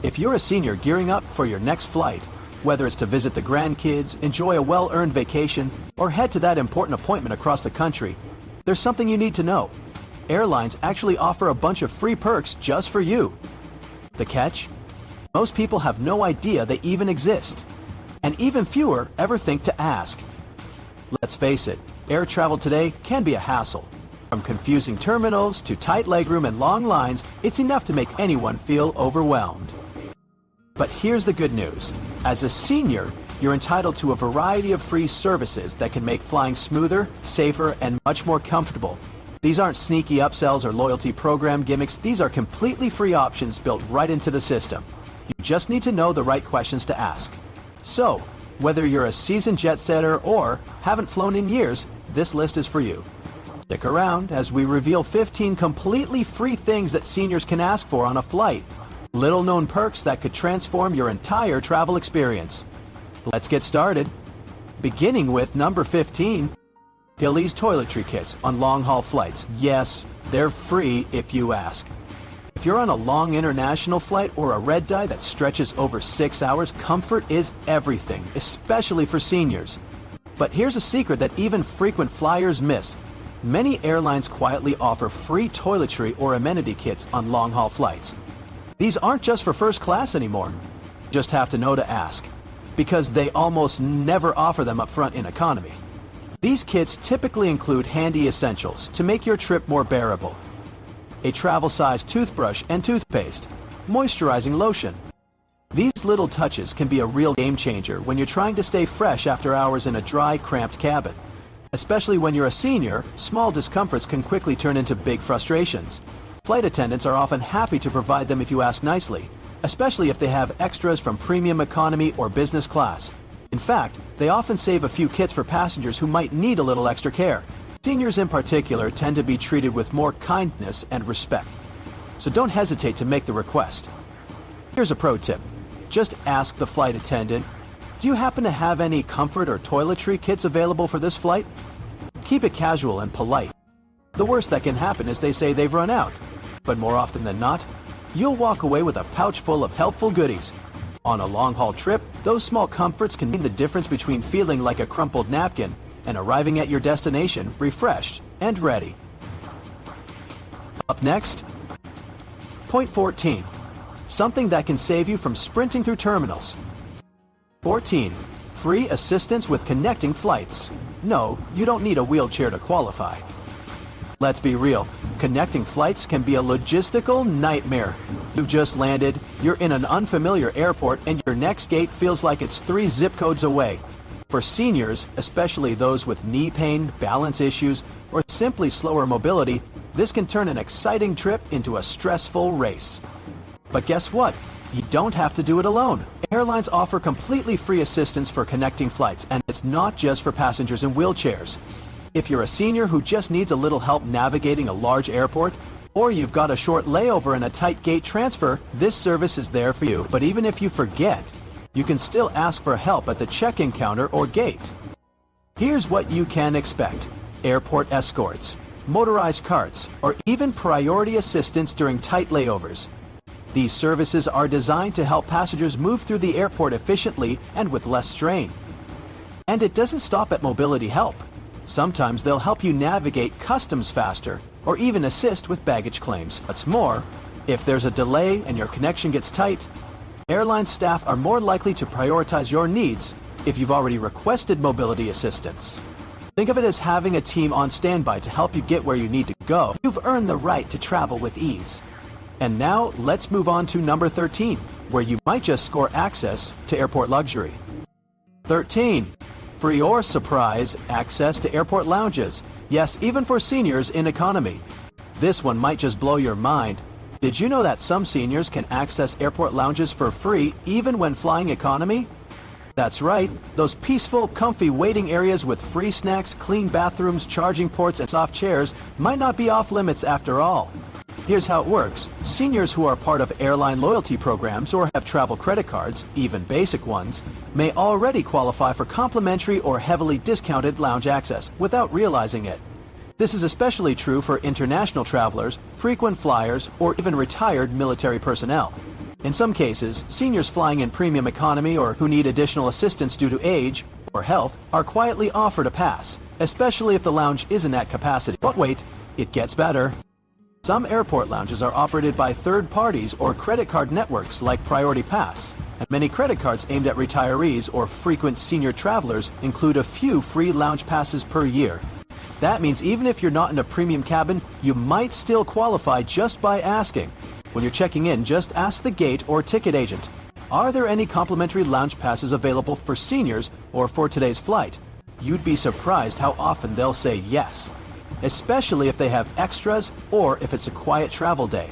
If you're a senior gearing up for your next flight, whether it's to visit the grandkids, enjoy a well-earned vacation, or head to that important appointment across the country, there's something you need to know. Airlines actually offer a bunch of free perks just for you. The catch? Most people have no idea they even exist. And even fewer ever think to ask. Let's face it, air travel today can be a hassle. From confusing terminals to tight legroom and long lines, it's enough to make anyone feel overwhelmed. But here's the good news. As a senior, you're entitled to a variety of free services that can make flying smoother, safer, and much more comfortable. These aren't sneaky upsells or loyalty program gimmicks. These are completely free options built right into the system. You just need to know the right questions to ask. So, whether you're a seasoned jet setter or haven't flown in years, this list is for you. Stick around as we reveal 15 completely free things that seniors can ask for on a flight. Little-known perks that could transform your entire travel experience. Let's get started. Beginning with number 15, Pilly's toiletry kits on long-haul flights. Yes, they're free if you ask. If you're on a long international flight or a red eye that stretches over 6 hours, comfort is everything, especially for seniors. But here's a secret that even frequent flyers miss. Many airlines quietly offer free toiletry or amenity kits on long-haul flights. These aren't just for first class anymore. You just have to know to ask, because they almost never offer them up front in economy. These kits typically include handy essentials to make your trip more bearable. A travel-sized toothbrush and toothpaste, moisturizing lotion. These little touches can be a real game changer when you're trying to stay fresh after hours in a dry, cramped cabin. Especially when you're a senior, small discomforts can quickly turn into big frustrations. Flight attendants are often happy to provide them if you ask nicely, especially if they have extras from premium economy or business class. In fact, they often save a few kits for passengers who might need a little extra care. Seniors in particular tend to be treated with more kindness and respect. So don't hesitate to make the request. Here's a pro tip. Just ask the flight attendant, do you happen to have any comfort or toiletry kits available for this flight? Keep it casual and polite. The worst that can happen is they say they've run out. But more often than not, you'll walk away with a pouch full of helpful goodies. On a long-haul trip, those small comforts can mean the difference between feeling like a crumpled napkin and arriving at your destination refreshed and ready. Up next, point 14. Something that can save you from sprinting through terminals. 14. Free assistance with connecting flights. No, you don't need a wheelchair to qualify. Let's be real, connecting flights can be a logistical nightmare. You've just landed, you're in an unfamiliar airport, and your next gate feels like it's 3 zip codes away. For seniors, especially those with knee pain, balance issues, or simply slower mobility, this can turn an exciting trip into a stressful race. But guess what? You don't have to do it alone. Airlines offer completely free assistance for connecting flights, and it's not just for passengers in wheelchairs. If you're a senior who just needs a little help navigating a large airport, or you've got a short layover and a tight gate transfer, this service is there for you. But even if you forget, you can still ask for help at the check-in counter or gate. Here's what you can expect: airport escorts, motorized carts, or even priority assistance during tight layovers. These services are designed to help passengers move through the airport efficiently and with less strain. And it doesn't stop at mobility help. Sometimes they'll help you navigate customs faster, or even assist with baggage claims. What's more, if there's a delay and your connection gets tight, airline staff are more likely to prioritize your needs if you've already requested mobility assistance. Think of it as having a team on standby to help you get where you need to go. You've earned the right to travel with ease. And now, let's move on to number 13, where you might just score access to airport luxury. 13. Free or surprise access to airport lounges. Yes, even for seniors in economy. This one might just blow your mind. Did you know that some seniors can access airport lounges for free even when flying economy? That's right, those peaceful, comfy waiting areas with free snacks, clean bathrooms, charging ports, and soft chairs might not be off limits after all. Here's how it works. Seniors who are part of airline loyalty programs or have travel credit cards, even basic ones, may already qualify for complimentary or heavily discounted lounge access without realizing it. This is especially true for international travelers, frequent flyers, or even retired military personnel. In some cases, seniors flying in premium economy or who need additional assistance due to age or health are quietly offered a pass, especially if the lounge isn't at capacity. But wait, it gets better. Some airport lounges are operated by third parties or credit card networks like Priority Pass, and many credit cards aimed at retirees or frequent senior travelers include a few free lounge passes per year. That means even if you're not in a premium cabin, you might still qualify just by asking. When you're checking in, just ask the gate or ticket agent, are there any complimentary lounge passes available for seniors or for today's flight? You'd be surprised how often they'll say yes, especially if they have extras or if it's a quiet travel day.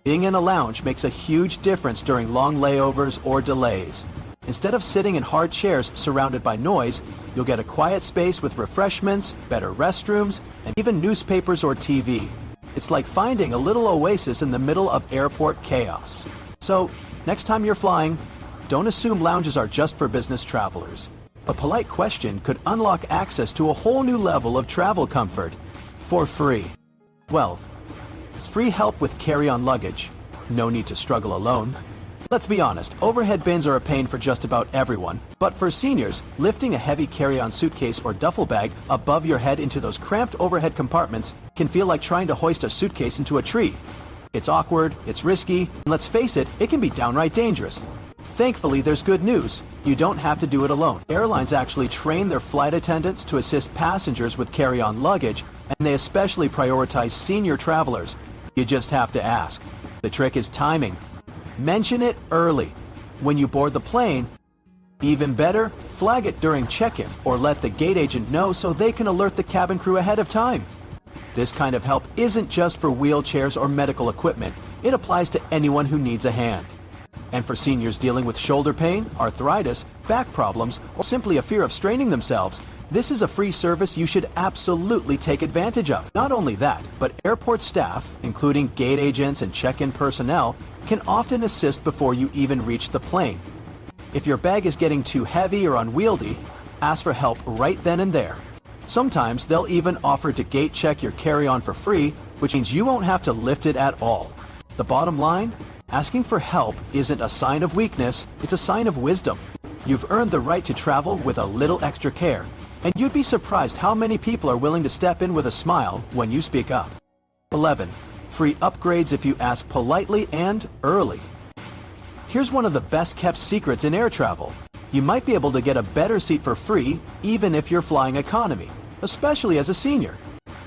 Being in a lounge makes a huge difference during long layovers or delays. Instead of sitting in hard chairs surrounded by noise, you'll get a quiet space with refreshments, better restrooms, and even newspapers or TV. It's like finding a little oasis in the middle of airport chaos. So, next time you're flying, don't assume lounges are just for business travelers. A polite question could unlock access to a whole new level of travel comfort for free. 12. Free help with carry-on luggage. No need to struggle alone. Let's be honest, overhead bins are a pain for just about everyone, but for seniors, lifting a heavy carry-on suitcase or duffel bag above your head into those cramped overhead compartments can feel like trying to hoist a suitcase into a tree. It's awkward, it's risky, and let's face it, it can be downright dangerous. Thankfully, there's good news. You don't have to do it alone. Airlines actually train their flight attendants to assist passengers with carry-on luggage, and they especially prioritize senior travelers. You just have to ask. The trick is timing. Mention it early. When you board the plane, even better, flag it during check-in or let the gate agent know so they can alert the cabin crew ahead of time. This kind of help isn't just for wheelchairs or medical equipment. It applies to anyone who needs a hand. And for seniors dealing with shoulder pain, arthritis, back problems, or simply a fear of straining themselves, this is a free service you should absolutely take advantage of. Not only that, but airport staff, including gate agents and check-in personnel, can often assist before you even reach the plane. If your bag is getting too heavy or unwieldy, ask for help right then and there. Sometimes they'll even offer to gate check your carry-on for free, which means you won't have to lift it at all. The bottom line? Asking for help isn't a sign of weakness, it's a sign of wisdom. You've earned the right to travel with a little extra care, and you'd be surprised how many people are willing to step in with a smile when you speak up. 11. Free upgrades if you ask politely and early. Here's one of the best kept secrets in air travel. You might be able to get a better seat for free even if you're flying economy, especially as a senior.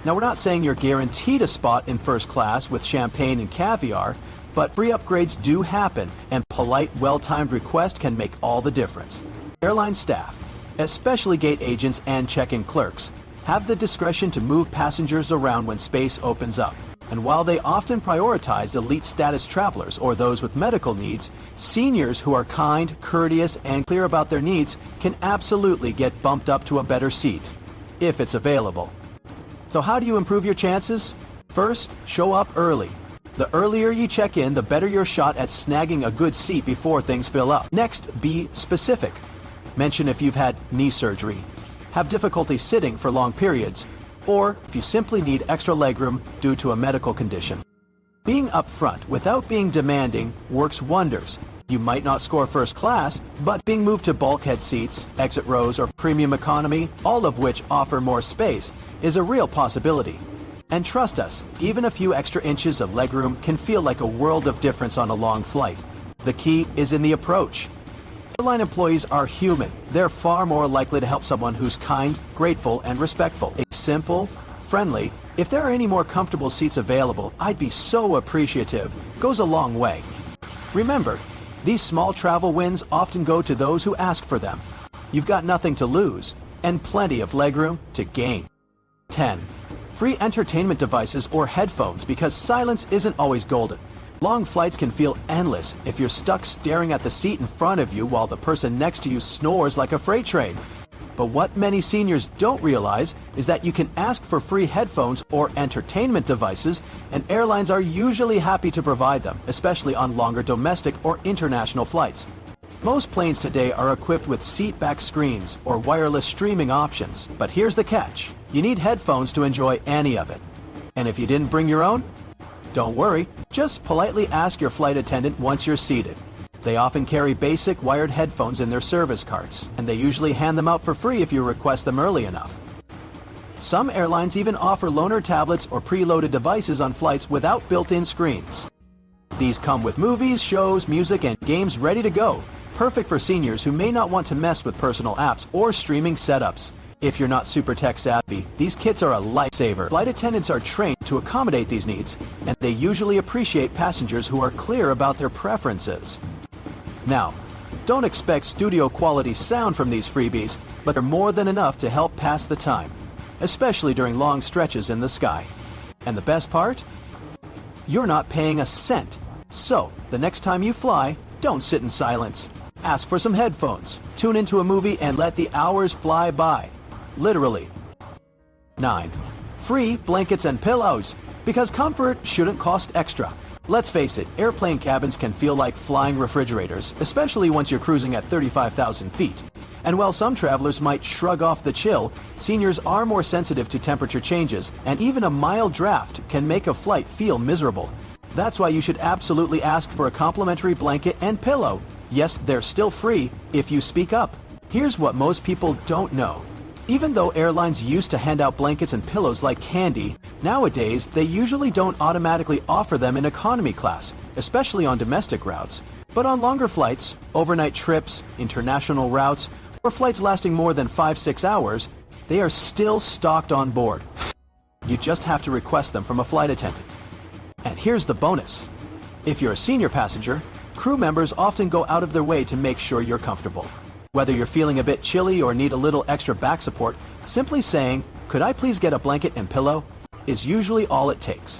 Now, we're not saying you're guaranteed a spot in first class with champagne and caviar, but free upgrades do happen, and polite, well-timed requests can make all the difference. Airline staff, especially gate agents and check-in clerks, have the discretion to move passengers around when space opens up. And while they often prioritize elite status travelers or those with medical needs, seniors who are kind, courteous, and clear about their needs can absolutely get bumped up to a better seat, if it's available. So how do you improve your chances? First, show up early. The earlier you check in, the better your shot at snagging a good seat before things fill up. Next, be specific. Mention if you've had knee surgery, have difficulty sitting for long periods, or if you simply need extra legroom due to a medical condition. Being upfront without being demanding works wonders. You might not score first class, but being moved to bulkhead seats, exit rows, or premium economy, all of which offer more space, is a real possibility. And trust us, even a few extra inches of legroom can feel like a world of difference on a long flight. The key is in the approach. Airline employees are human. They're far more likely to help someone who's kind, grateful, and respectful. Simple, friendly. If there are any more comfortable seats available, I'd be so appreciative. Goes a long way. Remember, these small travel wins often go to those who ask for them. You've got nothing to lose, and plenty of legroom to gain. 10. Free entertainment devices or headphones, because silence isn't always golden. Long flights can feel endless if you're stuck staring at the seat in front of you while the person next to you snores like a freight train. But what many seniors don't realize is that you can ask for free headphones or entertainment devices, and airlines are usually happy to provide them, especially on longer domestic or international flights. Most planes today are equipped with seat-back screens or wireless streaming options, but here's the catch. You need headphones to enjoy any of it. And if you didn't bring your own, Don't worry, just politely ask your flight attendant once you're seated. They often carry basic wired headphones in their service carts, and they usually hand them out for free if you request them early enough. Some airlines even offer loaner tablets or preloaded devices on flights without built-in screens. These come with movies, shows, music, and games ready to go, perfect for seniors who may not want to mess with personal apps or streaming setups. If you're not super tech savvy, these kits are a lifesaver. Flight attendants are trained to accommodate these needs, and they usually appreciate passengers who are clear about their preferences. Now, don't expect studio quality sound from these freebies, but they're more than enough to help pass the time, especially during long stretches in the sky. And the best part? You're not paying a cent. So, the next time you fly, don't sit in silence. Ask for some headphones, tune into a movie, and let the hours fly by. Literally. 9. Free blankets and pillows, because comfort shouldn't cost extra. Let's face it, airplane cabins can feel like flying refrigerators, especially once you're cruising at 35,000 feet. And while some travelers might shrug off the chill, seniors are more sensitive to temperature changes, and even a mild draft can make a flight feel miserable. That's why you should absolutely ask for a complimentary blanket and pillow. Yes, they're still free if you speak up. Here's what most people don't know. Even though airlines used to hand out blankets and pillows like candy, nowadays they usually don't automatically offer them in economy class, especially on domestic routes. But on longer flights, overnight trips, international routes, or flights lasting more than 5-6 hours, they are still stocked on board. You just have to request them from a flight attendant. And here's the bonus. If you're a senior passenger, crew members often go out of their way to make sure you're comfortable. Whether you're feeling a bit chilly or need a little extra back support, simply saying, "Could I please get a blanket and pillow?" is usually all it takes.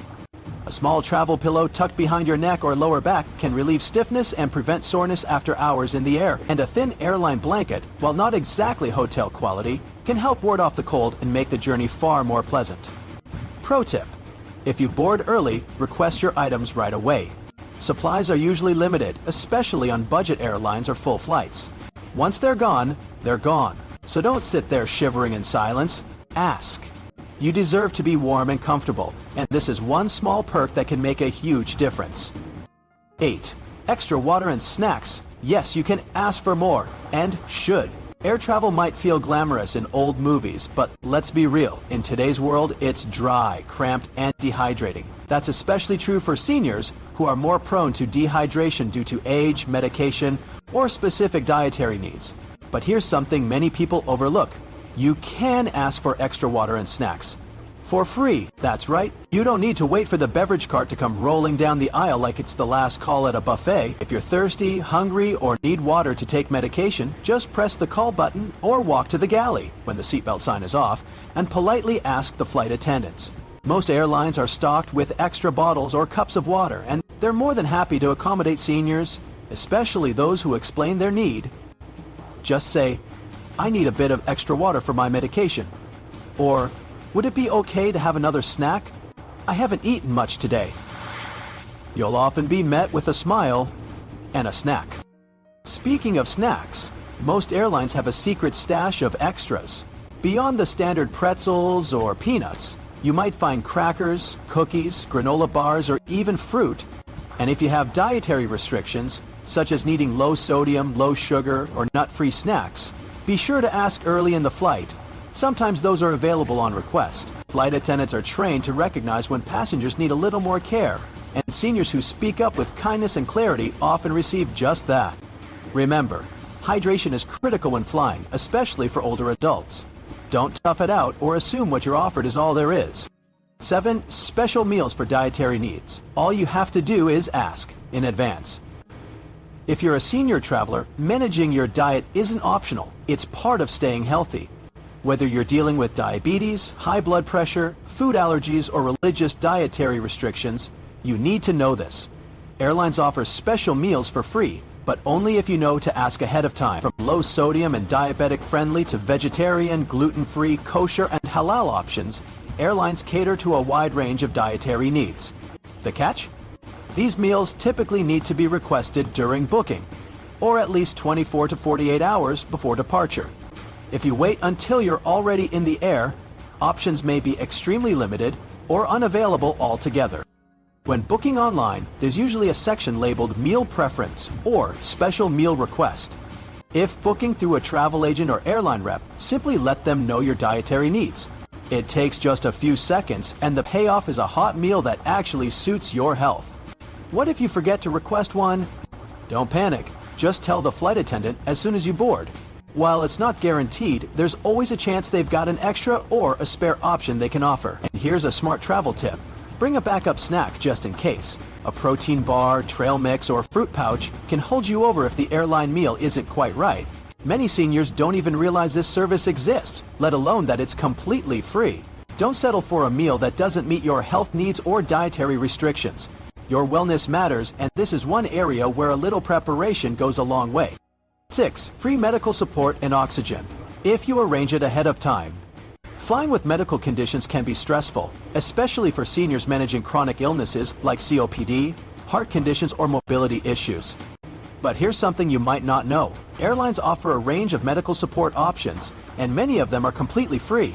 A small travel pillow tucked behind your neck or lower back can relieve stiffness and prevent soreness after hours in the air. And a thin airline blanket, while not exactly hotel quality, can help ward off the cold and make the journey far more pleasant. Pro tip: if you board early, request your items right away. Supplies are usually limited, especially on budget airlines or full flights. Once they're gone, they're gone. So don't sit there shivering in silence. Ask. You deserve to be warm and comfortable, and this is one small perk that can make a huge difference. 8. Extra water and snacks. Yes, you can ask for more, and should. Air travel might feel glamorous in old movies, but let's be real. In today's world, it's dry, cramped, and dehydrating. That's especially true for seniors who are more prone to dehydration due to age, medication, or specific dietary needs. But here's something many people overlook. You can ask for extra water and snacks. For free, that's right. You don't need to wait for the beverage cart to come rolling down the aisle like it's the last call at a buffet. If you're thirsty, hungry, or need water to take medication, just press the call button or walk to the galley when the seatbelt sign is off and politely ask the flight attendants. Most airlines are stocked with extra bottles or cups of water, and they're more than happy to accommodate seniors, especially those who explain their need. Just say, "I need a bit of extra water for my medication." Or, "Would it be okay to have another snack? I haven't eaten much today." You'll often be met with a smile and a snack. Speaking of snacks, most airlines have a secret stash of extras. Beyond the standard pretzels or peanuts, you might find crackers, cookies, granola bars, or even fruit. And if you have dietary restrictions, such as needing low sodium, low sugar, or nut-free snacks, be sure to ask early in the flight. Sometimes those are available on request. Flight attendants are trained to recognize when passengers need a little more care, and seniors who speak up with kindness and clarity often receive just that. Remember, hydration is critical when flying, especially for older adults. Don't tough it out or assume what you're offered is all there is. 7. Special meals for dietary needs. All you have to do is ask in advance. If you're a senior traveler, managing your diet isn't optional. It's part of staying healthy. Whether you're dealing with diabetes, high blood pressure, food allergies, or religious dietary restrictions, you need to know this. Airlines offer special meals for free, but only if you know to ask ahead of time. From low sodium and diabetic friendly to vegetarian, gluten-free, kosher, and halal options, airlines cater to a wide range of dietary needs. The catch? These meals typically need to be requested during booking, or at least 24 to 48 hours before departure. If you wait until you're already in the air, options may be extremely limited or unavailable altogether. When booking online, there's usually a section labeled Meal Preference or Special Meal Request. If booking through a travel agent or airline rep, simply let them know your dietary needs. It takes just a few seconds, and the payoff is a hot meal that actually suits your health. What if you forget to request one? Don't panic. Just tell the flight attendant as soon as you board. While it's not guaranteed, there's always a chance they've got an extra or a spare option they can offer. And here's a smart travel tip. Bring a backup snack just in case. A protein bar, trail mix, or fruit pouch can hold you over if the airline meal isn't quite right. Many seniors don't even realize this service exists, let alone that it's completely free. Don't settle for a meal that doesn't meet your health needs or dietary restrictions. Your wellness matters, and this is one area where a little preparation goes a long way. 6. Free medical support and oxygen, if you arrange it ahead of time. Flying with medical conditions can be stressful, especially for seniors managing chronic illnesses like COPD, heart conditions, or mobility issues. But here's something you might not know. Airlines offer a range of medical support options, and many of them are completely free.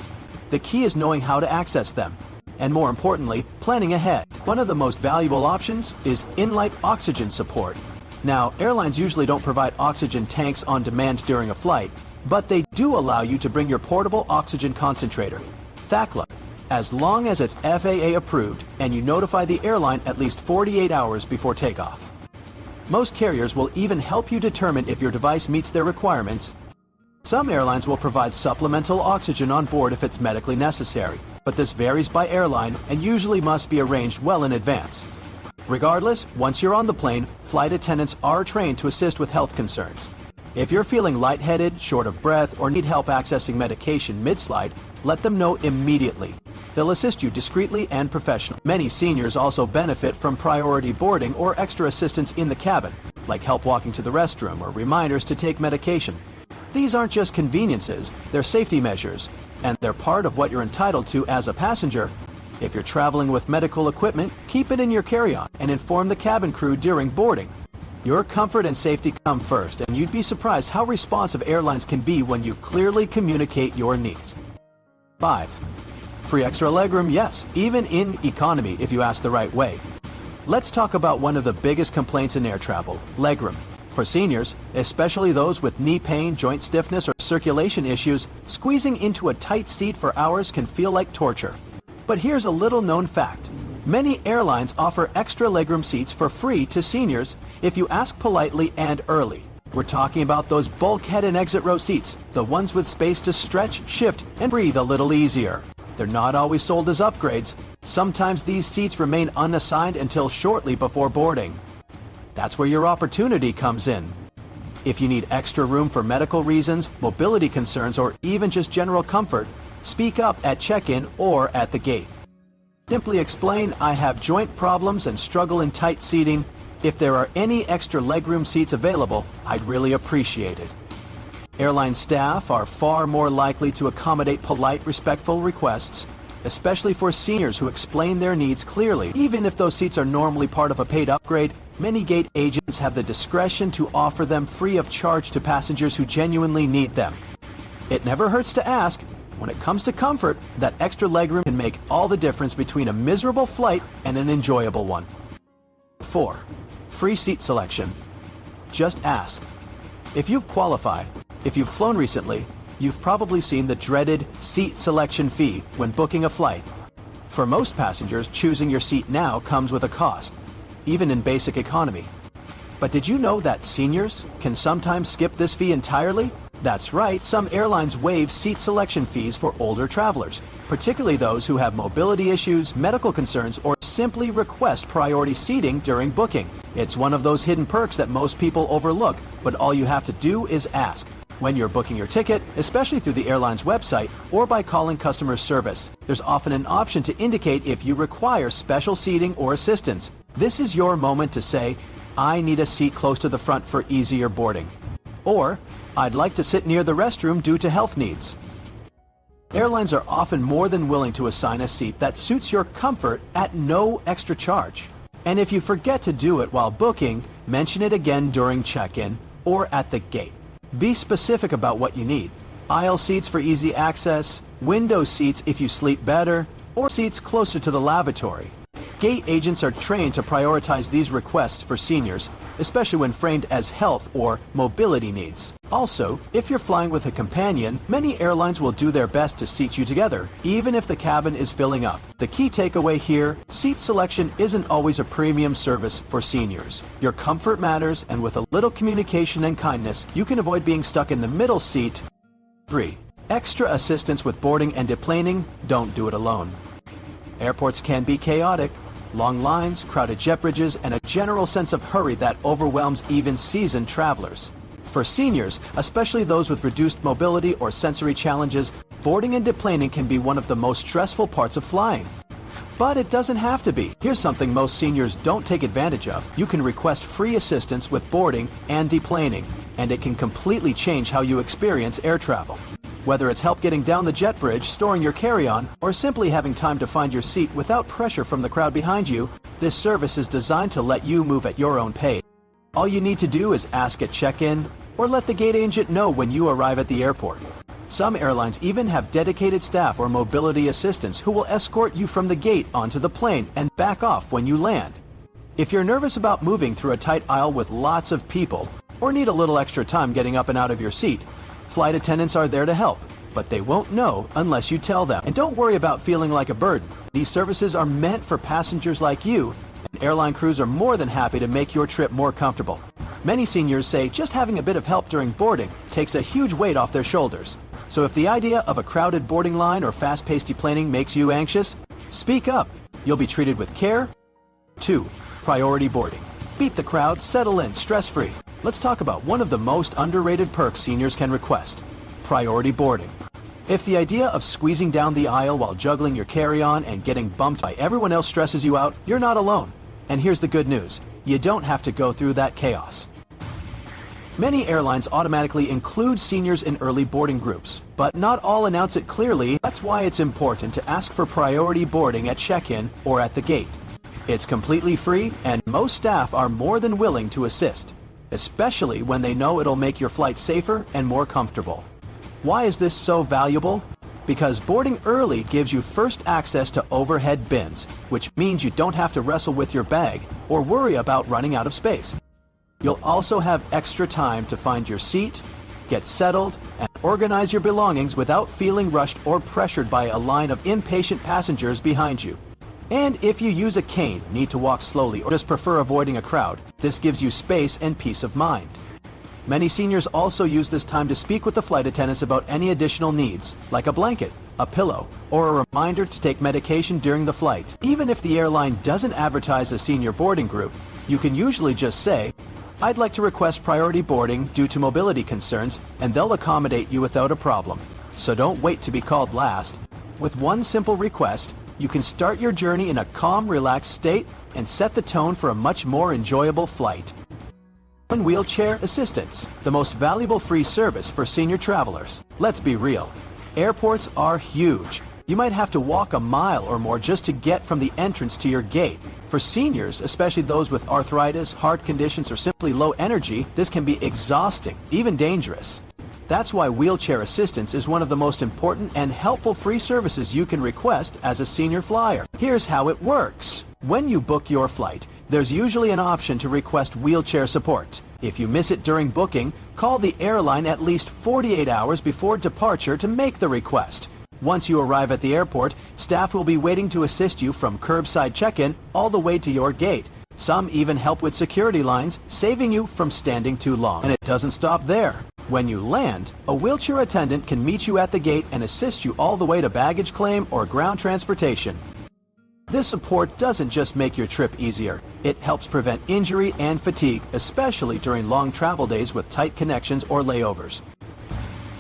The key is knowing how to access them, and more importantly, planning ahead. One of the most valuable options is in-flight oxygen support. Now, airlines usually don't provide oxygen tanks on demand during a flight, but they do allow you to bring your portable oxygen concentrator, THACLA, as long as it's FAA approved and you notify the airline at least 48 hours before takeoff. Most carriers will even help you determine if your device meets their requirements. Some airlines will provide supplemental oxygen on board if it's medically necessary, but this varies by airline and usually must be arranged well in advance. Regardless, once you're on the plane, flight attendants are trained to assist with health concerns. If you're feeling lightheaded, short of breath, or need help accessing medication mid-slide, let them know immediately. They'll assist you discreetly and professionally. Many seniors also benefit from priority boarding or extra assistance in the cabin, like help walking to the restroom or reminders to take medication. These aren't just conveniences, they're safety measures, and they're part of what you're entitled to as a passenger. If you're traveling with medical equipment, keep it in your carry-on and inform the cabin crew during boarding. Your comfort and safety come first, and you'd be surprised how responsive airlines can be when you clearly communicate your needs. 5. Free extra legroom, yes, even in economy if you ask the right way. Let's talk about one of the biggest complaints in air travel, legroom. For seniors, especially those with knee pain, joint stiffness, or circulation issues, squeezing into a tight seat for hours can feel like torture. But here's a little-known fact. Many airlines offer extra legroom seats for free to seniors if you ask politely and early. We're talking about those bulkhead and exit row seats, the ones with space to stretch, shift, and breathe a little easier. They're not always sold as upgrades. Sometimes these seats remain unassigned until shortly before boarding. That's where your opportunity comes in. If you need extra room for medical reasons, mobility concerns, or even just general comfort, speak up at check-in or at the gate. Simply explain, I have joint problems and struggle in tight seating. If there are any extra legroom seats available, I'd really appreciate it. Airline staff are far more likely to accommodate polite, respectful requests, especially for seniors who explain their needs clearly. Even if those seats are normally part of a paid upgrade, many gate agents have the discretion to offer them free of charge to passengers who genuinely need them. It never hurts to ask. When it comes to comfort, that extra legroom can make all the difference between a miserable flight and an enjoyable one. 4. Free seat selection. Just ask. If you've qualified, if you've flown recently, you've probably seen the dreaded seat selection fee when booking a flight. For most passengers, choosing your seat now comes with a cost, even in basic economy. But did you know that seniors can sometimes skip this fee entirely? That's right, some airlines waive seat selection fees for older travelers, particularly those who have mobility issues, medical concerns, or simply request priority seating during booking. It's one of those hidden perks that most people overlook, but all you have to do is ask. When you're booking your ticket, especially through the airline's website or by calling customer service, there's often an option to indicate if you require special seating or assistance. This is your moment to say, I need a seat close to the front for easier boarding. Or, I'd like to sit near the restroom due to health needs. Airlines are often more than willing to assign a seat that suits your comfort at no extra charge. And if you forget to do it while booking, mention it again during check-in or at the gate. Be specific about what you need. Aisle seats for easy access, window seats if you sleep better, or seats closer to the lavatory. Gate agents are trained to prioritize these requests for seniors, especially when framed as health or mobility needs. Also, if you're flying with a companion, many airlines will do their best to seat you together, even if the cabin is filling up. The key takeaway here, seat selection isn't always a premium service for seniors. Your comfort matters, and with a little communication and kindness, you can avoid being stuck in the middle seat. 3. Extra assistance with boarding and deplaning. Don't do it alone. Airports can be chaotic. Long lines, crowded jet bridges, and a general sense of hurry that overwhelms even seasoned travelers. For seniors, especially those with reduced mobility or sensory challenges, boarding and deplaning can be one of the most stressful parts of flying. But it doesn't have to be. Here's something most seniors don't take advantage of. You can request free assistance with boarding and deplaning, and it can completely change how you experience air travel. Whether it's help getting down the jet bridge, storing your carry-on, or simply having time to find your seat without pressure from the crowd behind you, this service is designed to let you move at your own pace. All you need to do is ask at check-in, or let the gate agent know when you arrive at the airport. Some airlines even have dedicated staff or mobility assistants who will escort you from the gate onto the plane and back off when you land. If you're nervous about moving through a tight aisle with lots of people, or need a little extra time getting up and out of your seat, flight attendants are there to help, but they won't know unless you tell them. And don't worry about feeling like a burden. These services are meant for passengers like you, and airline crews are more than happy to make your trip more comfortable. Many seniors say just having a bit of help during boarding takes a huge weight off their shoulders. So if the idea of a crowded boarding line or fast-paced deplaning makes you anxious, speak up. You'll be treated with care. 2. Priority boarding. Beat the crowd, settle in, stress-free. Let's talk about one of the most underrated perks seniors can request: priority boarding. If the idea of squeezing down the aisle while juggling your carry-on and getting bumped by everyone else stresses you out, you're not alone. And here's the good news: you don't have to go through that chaos. Many airlines automatically include seniors in early boarding groups, but not all announce it clearly. That's why it's important to ask for priority boarding at check-in or at the gate. It's completely free, and most staff are more than willing to assist, especially when they know it'll make your flight safer and more comfortable. Why is this so valuable? Because boarding early gives you first access to overhead bins, which means you don't have to wrestle with your bag or worry about running out of space. You'll also have extra time to find your seat, get settled, and organize your belongings without feeling rushed or pressured by a line of impatient passengers behind you. And if you use a cane, need to walk slowly, or just prefer avoiding a crowd, this gives you space and peace of mind. Many seniors also use this time to speak with the flight attendants about any additional needs, like a blanket, a pillow, or a reminder to take medication during the flight. Even if the airline doesn't advertise a senior boarding group, you can usually just say, "I'd like to request priority boarding due to mobility concerns," and they'll accommodate you without a problem. So don't wait to be called last. With one simple request, you can start your journey in a calm, relaxed state and set the tone for a much more enjoyable flight. Wheelchair assistance, the most valuable free service for senior travelers. Let's be real. Airports are huge. You might have to walk a mile or more just to get from the entrance to your gate. For seniors, especially those with arthritis, heart conditions, or simply low energy, this can be exhausting, even dangerous. That's why wheelchair assistance is one of the most important and helpful free services you can request as a senior flyer. Here's how it works. When you book your flight, there's usually an option to request wheelchair support. If you miss it during booking, call the airline at least 48 hours before departure to make the request. Once you arrive at the airport, staff will be waiting to assist you from curbside check-in all the way to your gate. Some even help with security lines, saving you from standing too long. And it doesn't stop there. When you land, a wheelchair attendant can meet you at the gate and assist you all the way to baggage claim or ground transportation. This support doesn't just make your trip easier. It helps prevent injury and fatigue, especially during long travel days with tight connections or layovers.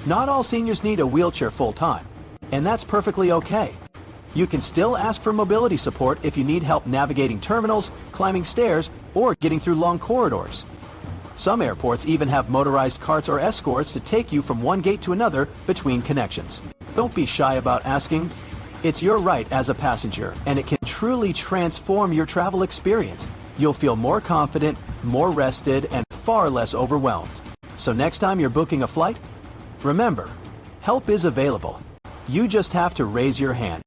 Not all seniors need a wheelchair full-time, and that's perfectly okay. You can still ask for mobility support if you need help navigating terminals, climbing stairs, or getting through long corridors. Some airports even have motorized carts or escorts to take you from one gate to another between connections. Don't be shy about asking. It's your right as a passenger, and it can truly transform your travel experience. You'll feel more confident, more rested, and far less overwhelmed. So next time you're booking a flight, remember, help is available. You just have to raise your hand.